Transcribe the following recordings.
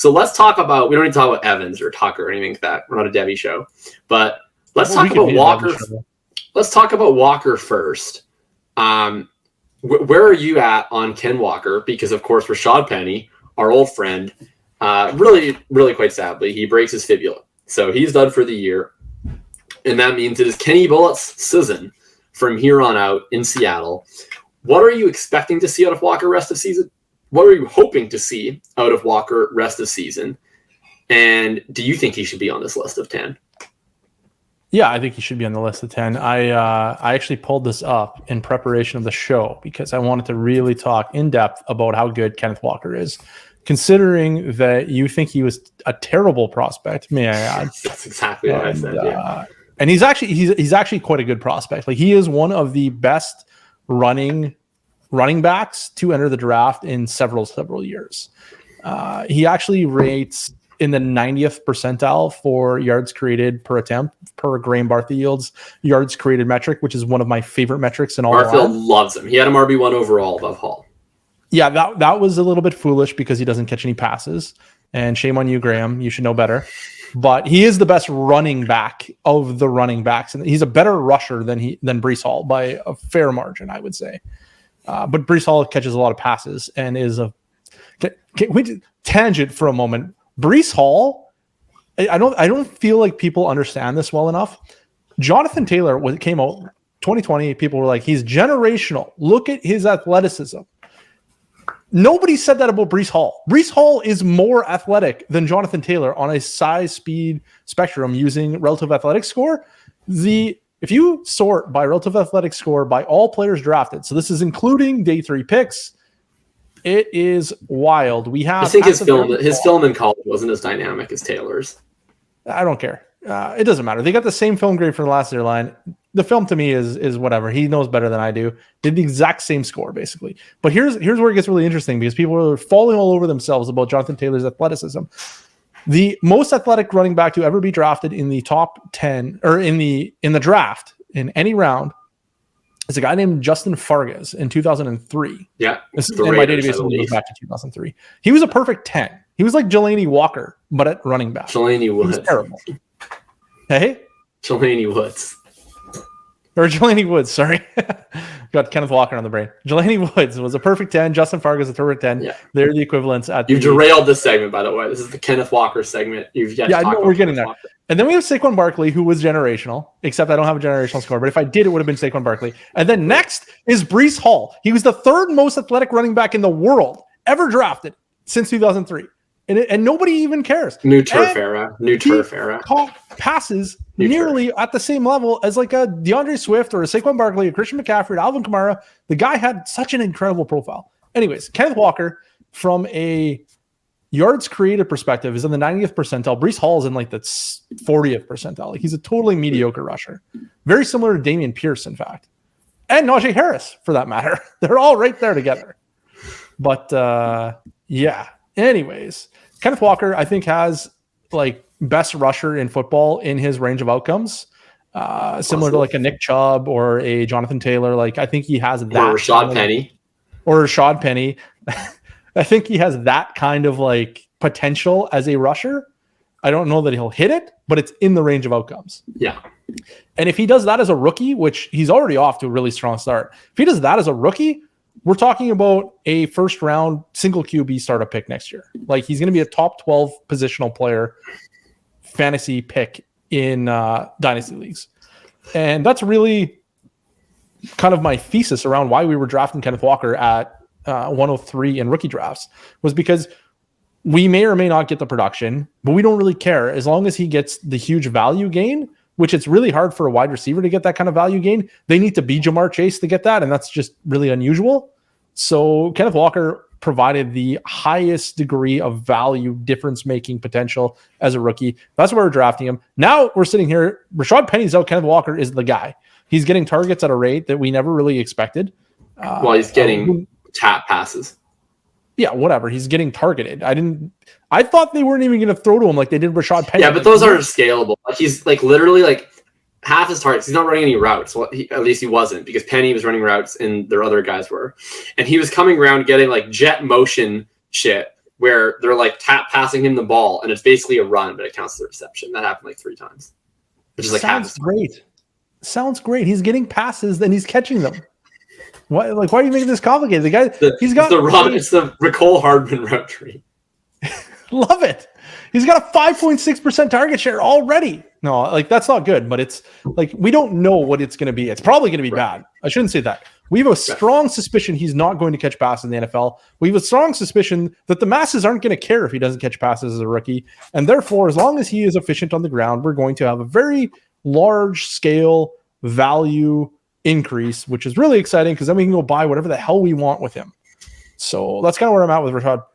So let's talk about, we don't need to talk about Evans or Tucker or anything like that. We're not a Debbie show. But let's talk about Walker. Let's talk about Walker first. Where are you at on Ken Walker? Because, of course, Rashad Penny, our old friend, really, really quite sadly, he breaks his fibula. So he's done for the year. And that means it is Kenny Bullett's season from here on out in Seattle. What are you expecting to see out of Walker rest of season? What are you hoping to see out of Walker rest of season? And do you think he should be on this list of 10? Yeah, I think he should be on the list of 10. I actually pulled this up in preparation of the show because I wanted to really talk in depth about how good Kenneth Walker is. Considering that you think he was a terrible prospect, may I add? That's exactly what I said. Yeah. And he's actually quite a good prospect. Like, he is one of the best running backs to enter the draft in several years. He actually rates in the 90th percentile for yards created per attempt per Graham Barthield's yards created metric, which is one of my favorite metrics in all. Barfield loves him. He had him RB1 overall above Hall. Yeah, that was a little bit foolish because he doesn't catch any passes. And shame on you, Graham. You should know better. But he is the best running back of the running backs, and he's a better rusher than Breece Hall by a fair margin, I would say. But Breece Hall catches a lot of passes and is a. Can we tangent for a moment? Breece Hall, I don't feel like people understand this well enough. Jonathan Taylor, when it came out 2020, people were like, he's generational. Look at his athleticism. Nobody said that about Breece Hall. Breece Hall is more athletic than Jonathan Taylor on a size-speed spectrum using relative athletic score. If you sort by relative athletic score by all players drafted, so this is including day 3 picks, it is wild. I think his film in college wasn't as dynamic as Taylor's. I don't care. It doesn't matter. They got the same film grade for the last year line. The film to me is whatever. He knows better than I do. Did the exact same score, basically. But here's where it gets really interesting because people are falling all over themselves about Jonathan Taylor's athleticism. The most athletic running back to ever be drafted in the top 10 or in the draft in any round is a guy named Justin Fargas in 2003. Yeah. This is in my database goes back to 2003. He was a perfect 10. He was like Jelani Walker, but at running back. Jelani Woods. He was terrible. Hey? Jelani Woods. Or Jelani Woods, sorry. Got Kenneth Walker on the brain. Jelani Woods was a perfect 10. Justin Fargas a perfect 10. Yeah. They're the equivalents. You've derailed this segment, by the way. This is the Kenneth Walker segment. I know we're getting there. And then we have Saquon Barkley, who was generational, except I don't have a generational score. But if I did, it would have been Saquon Barkley. And then next is Breece Hall. He was the 3rd most athletic running back in the world ever drafted since 2003. And nobody even cares. New turf era. Caught passes nearly at the same level as like a DeAndre Swift or a Saquon Barkley, a Christian McCaffrey, Alvin Kamara. The guy had such an incredible profile. Anyways, Kenneth Walker, from a yards created perspective, is in the 90th percentile. Breece Hall is in like the 40th percentile. Like, he's a totally mediocre rusher. Very similar to Dameon Pierce, in fact. And Najee Harris, for that matter. They're all right there together. But, yeah. Anyways, Kenneth Walker, I think, has like best rusher in football in his range of outcomes, similar to like a Nick Chubb or a Jonathan Taylor. Like, I think he has that. Or Rashad Penny. I think he has that kind of like potential as a rusher. I don't know that he'll hit it, but it's in the range of outcomes. Yeah. And if he does that as a rookie, which he's already off to a really strong start, if he does that as a rookie, we're talking about a 1st round single QB startup pick next year. Like, he's going to be a top 12 positional player fantasy pick in dynasty leagues. And that's really kind of my thesis around why we were drafting Kenneth Walker at 103 in rookie drafts, was because we may or may not get the production, but we don't really care. As long as he gets the huge value gain, which it's really hard for a wide receiver to get that kind of value gain. They need to be Jamar Chase to get that, and that's just really unusual. So Kenneth Walker provided the highest degree of value difference-making potential as a rookie. That's why we're drafting him. Now we're sitting here. Rashad Penny's out. Kenneth Walker is the guy. He's getting targets at a rate that we never really expected. Well, he's getting tap passes. Yeah, whatever. He's getting targeted. I thought they weren't even going to throw to him like they did Rashad Penny. Yeah, but those aren't scalable. Like, he's like literally like half his targets. He's not running any routes. Well, at least he wasn't, because Penny was running routes and their other guys were. And he was coming around getting like jet motion shit where they're like tap passing him the ball and it's basically a run, but it counts as a reception. That happened like 3 times, which is like sounds great. Sounds great. He's getting passes, then he's catching them. Why are you making this complicated? The guy, he's got it's the Nicole Hardman route tree. Love it. He's got a 5.6% target share already. No, like that's not good, but it's like we don't know what it's going to be. It's probably going to be bad. I shouldn't say that. We have a strong suspicion he's not going to catch passes in the NFL. We have a strong suspicion that the masses aren't going to care if he doesn't catch passes as a rookie. And therefore, as long as he is efficient on the ground, we're going to have a very large scale value increase, which is really exciting because then we can go buy whatever the hell we want with him. So that's kind of where I'm at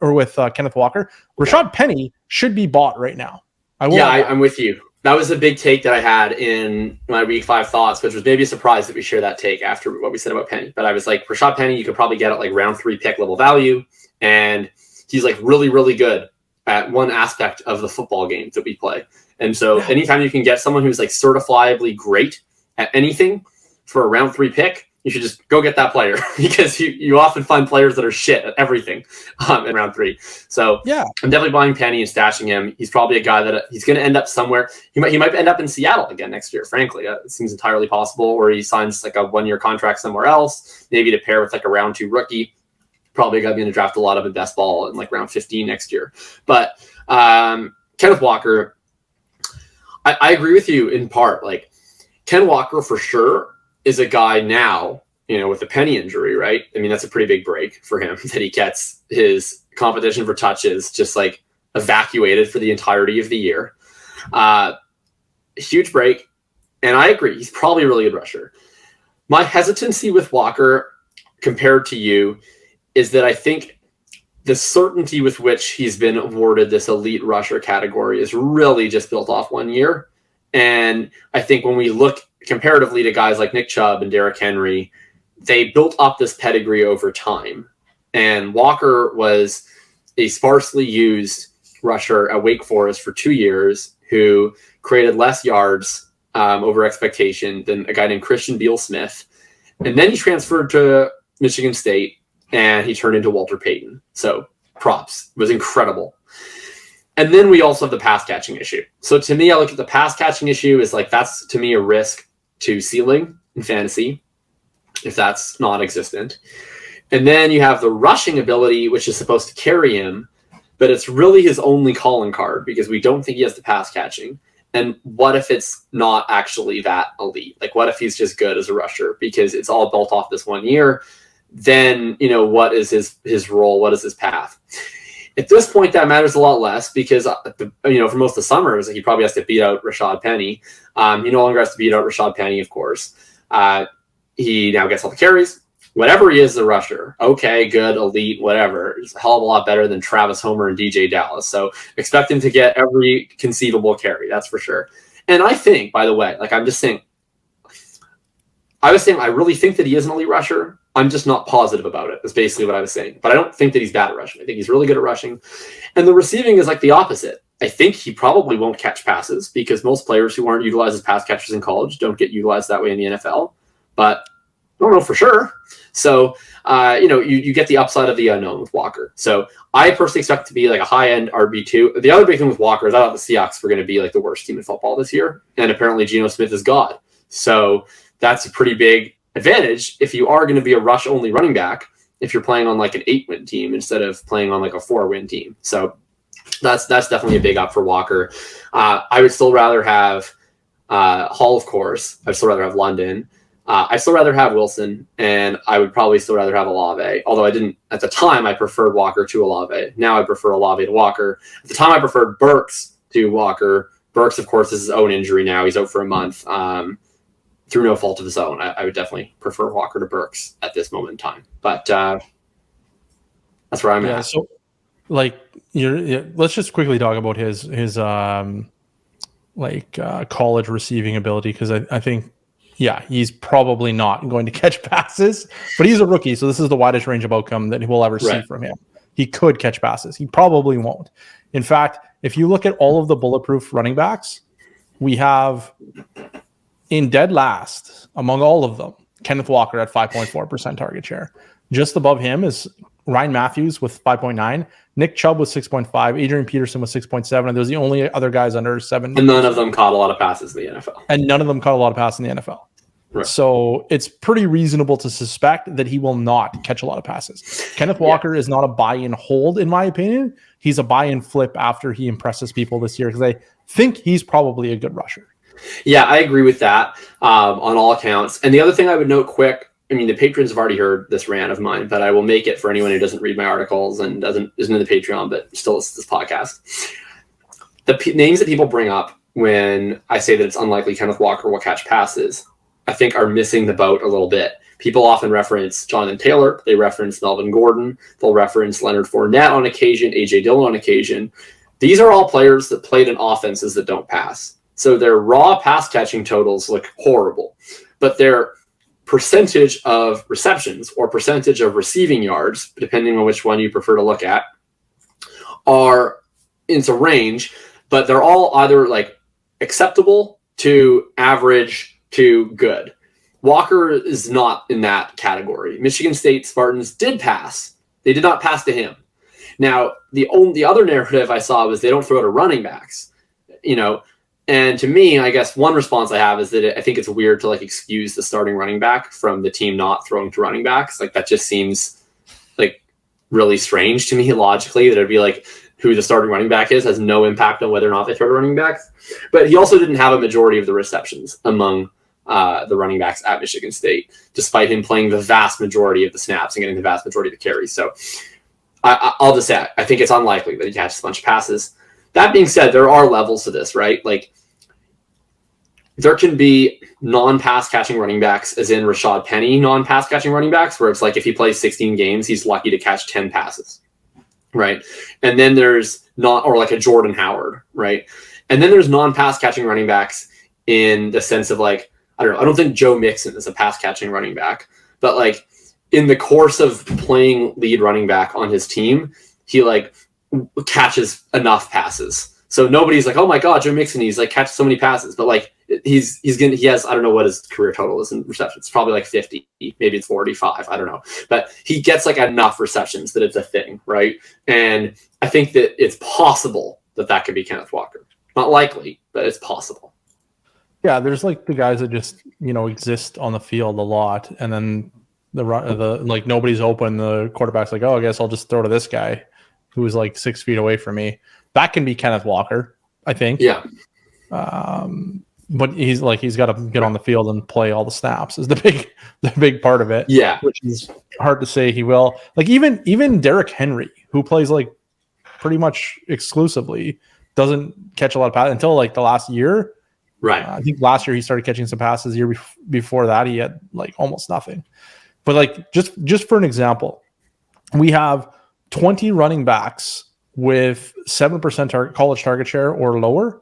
with Kenneth Walker. Rashad Penny should be bought right now. I'm with you. That was a big take that I had in my week 5 thoughts, which was maybe a surprise that we share that take after what we said about Penny. But I was like, Rashad Penny, you could probably get at like round 3 pick level value. And he's like really, really good at one aspect of the football game that we play. And so anytime you can get someone who's like certifiably great at anything for a round 3 pick, you should just go get that player because you often find players that are shit at everything in round 3. So yeah, I'm definitely buying Penny and stashing him. He's probably a guy that he's going to end up somewhere. He might end up in Seattle again next year, frankly. It seems entirely possible, or he signs like a 1-year contract somewhere else, maybe to pair with like a round 2 rookie. Probably going to draft a lot of the best ball in like round 15 next year. But Kenneth Walker, I agree with you in part. Like Ken Walker for sure is a guy now, with the Penny injury, right? I mean, that's a pretty big break for him that he gets his competition for touches just like evacuated for the entirety of the year. Huge break. And I agree. He's probably a really good rusher. My hesitancy with Walker compared to you is that I think the certainty with which he's been awarded this elite rusher category is really just built off 1 year. And I think when we look comparatively to guys like Nick Chubb and Derrick Henry, they built up this pedigree over time. And Walker was a sparsely used rusher at Wake Forest for 2 years who created less yards over expectation than a guy named Christian Beal-Smith. And then he transferred to Michigan State and he turned into Walter Payton. So props. It was incredible. And then we also have the pass catching issue. So to me, I look at the pass catching issue as like, that's to me a risk to ceiling in fantasy, if that's non-existent. And then you have the rushing ability, which is supposed to carry him, but it's really his only calling card because we don't think he has the pass catching. And what if it's not actually that elite? Like what if he's just good as a rusher because it's all built off this 1 year? Then, what is his role? What is his path? At this point, that matters a lot less because, for most of the summers, he probably has to beat out Rashad Penny. He no longer has to beat out Rashad Penny, of course. He now gets all the carries. Whatever he is, the rusher. Okay, good, elite, whatever. It's a hell of a lot better than Travis Homer and DJ Dallas. So expect him to get every conceivable carry. That's for sure. And I think, by the way, I really think that he is an elite rusher. I'm just not positive about it. That's basically what I was saying. But I don't think that he's bad at rushing. I think he's really good at rushing. And the receiving is like the opposite. I think he probably won't catch passes because most players who aren't utilized as pass catchers in college don't get utilized that way in the NFL. But I don't know for sure. So, you get the upside of the unknown with Walker. So I personally expect to be like a high-end RB2. The other big thing with Walker is I thought the Seahawks were going to be like the worst team in football this year. And apparently Geno Smith is God. So that's a pretty big advantage if you are going to be a rush-only running back, if you're playing on like an 8-win team instead of playing on like a 4-win team. So that's definitely a big up for Walker. I would still rather have Hall, of course. I'd still rather have London. I'd still rather have Wilson, and I would probably still rather have Olave. Although I didn't, at the time, I preferred Walker to Olave. Now I prefer Olave to Walker. At the time, I preferred Burks to Walker. Burks, of course, is his own injury now. He's out for a month. Through no fault of his own. I would definitely prefer Walker to Burks at this moment in time. But that's where I'm at. So, let's just quickly talk about his college receiving ability because I think, he's probably not going to catch passes, but he's a rookie, so this is the widest range of outcome that we'll ever see from him. He could catch passes. He probably won't. In fact, if you look at all of the bulletproof running backs, we have in dead last among all of them, Kenneth Walker at 5.4% target share. Just above him is Ryan Matthews with 5.9. Nick Chubb with 6.5. Adrian Peterson with 6.7. And those are the only other guys under 7. And none of them caught a lot of passes in the NFL. And none of them caught a lot of passes in the NFL. Right. So it's pretty reasonable to suspect that he will not catch a lot of passes. Kenneth Walker is not a buy and hold, in my opinion. He's a buy and flip after he impresses people this year because I think he's probably a good rusher. Yeah, I agree with that on all accounts. And the other thing I would note quick, I mean, the patrons have already heard this rant of mine, but I will make it for anyone who doesn't read my articles and isn't in the Patreon, but still listens to this podcast. The names that people bring up when I say that it's unlikely Kenneth Walker will catch passes, I think are missing the boat a little bit. People often reference Jonathan Taylor. They reference Melvin Gordon. They'll reference Leonard Fournette on occasion, A.J. Dillon on occasion. These are all players that played in offenses that don't pass. So their raw pass catching totals look horrible, but their percentage of receptions or percentage of receiving yards, depending on which one you prefer to look at, are into range, but they're all either like acceptable to average to good. Walker is not in that category. Michigan State Spartans did pass. They did not pass to him. Now, the other narrative I saw was they don't throw to running backs, and to me, I guess one response I have is that I think it's weird to like excuse the starting running back from the team not throwing to running backs. Like that just seems like really strange to me logically, that it'd be like who the starting running back is has no impact on whether or not they throw to running backs. But he also didn't have a majority of the receptions among the running backs at Michigan State, despite him playing the vast majority of the snaps and getting the vast majority of the carries. So I'll just say, I think it's unlikely that he catches a bunch of passes. That being said, there are levels to this, right? Like there can be non-pass catching running backs, as in Rashad Penny non-pass catching running backs, where it's like if he plays 16 games, he's lucky to catch 10 passes, right? And then there's or like a Jordan Howard, right? And then there's non-pass catching running backs in the sense of like, I don't know, I don't think Joe Mixon is a pass catching running back, but like in the course of playing lead running back on his team, he like catches enough passes. So nobody's like, oh my God, Joe Mixon, he's like catches so many passes, but like he has, I don't know what his career total is in receptions. It's probably like 50, maybe it's 45. I don't know, but he gets like enough receptions that it's a thing. Right. And I think that it's possible that could be Kenneth Walker. Not likely, but it's possible. Yeah, there's like the guys that just exist on the field a lot, and then the like nobody's open. The quarterback's like, oh, I guess I'll just throw to this guy who is like 6 feet away from me. That can be Kenneth Walker, I think. Yeah. But he's got to get on the field and play all the snaps is the big part of it. Yeah, which is hard to say he will. Like even Derrick Henry, who plays like pretty much exclusively, doesn't catch a lot of passes until like the last year. Right. I think last year he started catching some passes. Year before that, he had like almost nothing. But like just for an example, we have 20 running backs with 7% college target share or lower,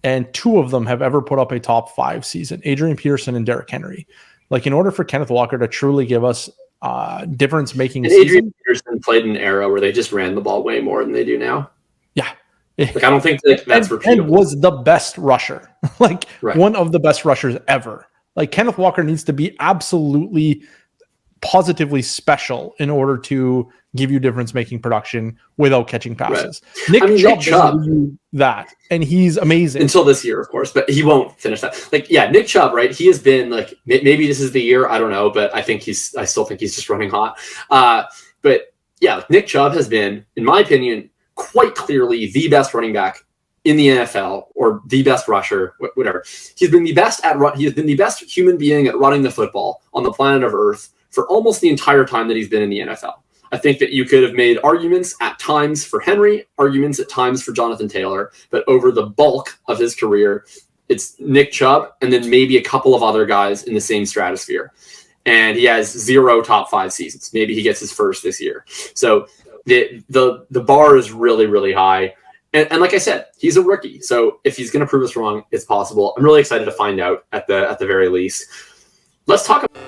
and 2 of them have ever put up a top 5 season: Adrian Peterson and Derrick Henry. Like in order for Kenneth Walker to truly give us difference making, Adrian Peterson played in an era where they just ran the ball way more than they do now. Yeah. Like I don't think that's repeatable. And was the best rusher, like one of the best rushers ever. Like Kenneth Walker needs to be absolutely positively special in order to give you difference-making production without catching passes. Right. Nick Chubb doesn't do that, and he's amazing. Until this year, of course, but he won't finish that. Like, yeah, Nick Chubb, right? He has been like, maybe this is the year, I don't know, but I still think he's just running hot. But yeah, Nick Chubb has been, in my opinion, quite clearly the best running back in the NFL, or the best rusher, whatever. He's been the best he has been the best human being at running the football on the planet of Earth for almost the entire time that he's been in the NFL. I think that you could have made arguments at times for Henry, arguments at times for Jonathan Taylor, but over the bulk of his career, it's Nick Chubb and then maybe a couple of other guys in the same stratosphere. And he has 0 top 5 seasons. Maybe he gets his first this year. So the bar is really, really high. And like I said, he's a rookie. So if he's going to prove us wrong, it's possible. I'm really excited to find out at the very least. Let's talk about